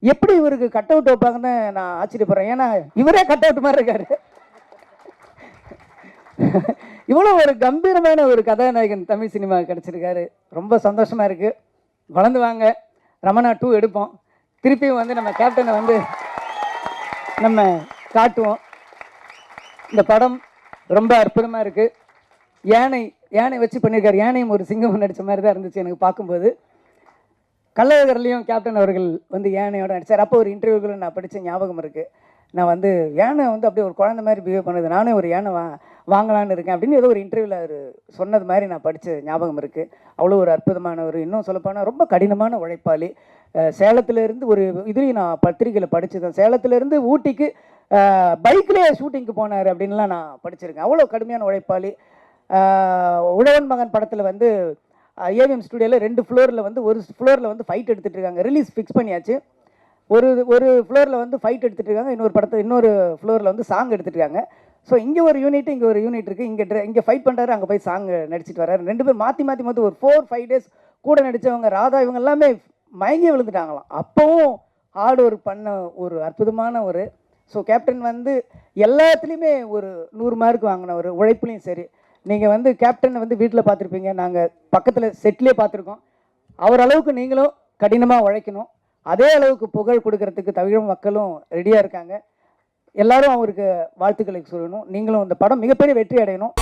எப்படி இவருக்கு cut out வைப்பாங்கன்னு நான் ஆச்சரியப்படுறேன். ஏன்னா இவரே கட் அவுட் மாதிரி இருக்காரு. இவ்வளோ ஒரு கம்பீரமான ஒரு கதாநாயகன் தமிழ் சினிமா கிடச்சிருக்காரு. ரொம்ப சந்தோஷமா இருக்கு. வளர்ந்து வாங்க. ரமணா 2 எடுப்போம். திருப்பியும் வந்து நம்ம கேப்டனை வந்து நம்ம காட்டுவோம். இந்த படம் ரொம்ப அற்புதமாக இருக்கு. யானை வச்சு பண்ணியிருக்காரு. யானையும் ஒரு சிங்கம் நடித்த மாதிரி தான் இருந்துச்சு எனக்கு பார்க்கும்போது. கள்ளழகர்லையும் கேப்டன் அவர்கள் வந்து யானையோட நடித்தார். அப்போ ஒரு இன்டர்வியூக்களும் நான் படித்த ஞாபகம் இருக்குது. நான் வந்து யானை வந்து அப்படியே ஒரு குழந்தை மாதிரி பிஹேவ் பண்ணுது, நானே ஒரு யானை வாங்கலான்னு இருக்கேன் அப்படின்னு ஏதோ ஒரு இன்டர்வியூவில் அவர் சொன்னது மாதிரி நான் படித்த ஞாபகம் இருக்குது. அவ்வளோ ஒரு அற்புதமானவர். இன்னும் சொல்லப்போனால் ரொம்ப கடினமான உழைப்பாளி. சேலத்திலேருந்து ஒரு இதுலேயும் நான் பத்திரிகையில் படித்தேன். சேலத்திலேருந்து ஊட்டிக்கு பைக்லேயே ஷூட்டிங்க்கு போனார் அப்படின்லாம் நான் படிச்சிருக்கேன். அவ்வளோ கடுமையான உழைப்பாளி. உழவன் மகன் படத்தில் வந்து ஏவிஎம் ஸ்டுடியோவில் 2 ஃப்ளோரில் வந்து ஒரு ஃப்ளோரில் வந்து ஃபைட் எடுத்துகிட்டு இருக்காங்க. ரிலீஸ் ஃபிக்ஸ் பண்ணியாச்சு. ஒரு ஃப்ளோரில் வந்து ஃபைட் எடுத்துகிட்டு இருக்காங்க. இன்னொரு ஃப்ளோரில் வந்து சாங் எடுத்துகிட்டு இருக்காங்க. ஸோ இங்கே ஒரு யூனிட் இங்கே ஒரு யூனிட் இருக்குது. இங்கே ஃபைட் பண்ணுறாரு, அங்கே போய் சாங் நடிச்சிட்டு வர்றாரு. 2 பேர் மாற்றி ஒரு 4-5 டேஸ் கூட நடித்தவங்க ராதா இவங்க எல்லாமே மயங்கி விழுந்துட்டாங்களாம். அப்போவும் ஹார்ட் ஒர்க் பண்ண ஒரு அற்புதமான ஒரு கேப்டன் வந்து எல்லாத்துலேயுமே ஒரு 100 மார்க் வாங்கினவர். உழைப்புலையும் சரி. நீங்கள் வந்து கேப்டனை வந்து வீட்டில் பார்த்துருப்பீங்க, நாங்கள் பக்கத்தில் செட்லேயே பார்த்துருக்கோம். அவர் அளவுக்கு நீங்களும் கடினமாக உழைக்கணும். அதே அளவுக்கு புகழ் கொடுக்கறதுக்கு தமிழ் மக்களும் ரெடியாக இருக்காங்க. எல்லாரும் அவருக்கு வாழ்த்துக்களை சொல்லணும். நீங்களும் இந்த படம் மிகப்பெரிய வெற்றி அடையணும்.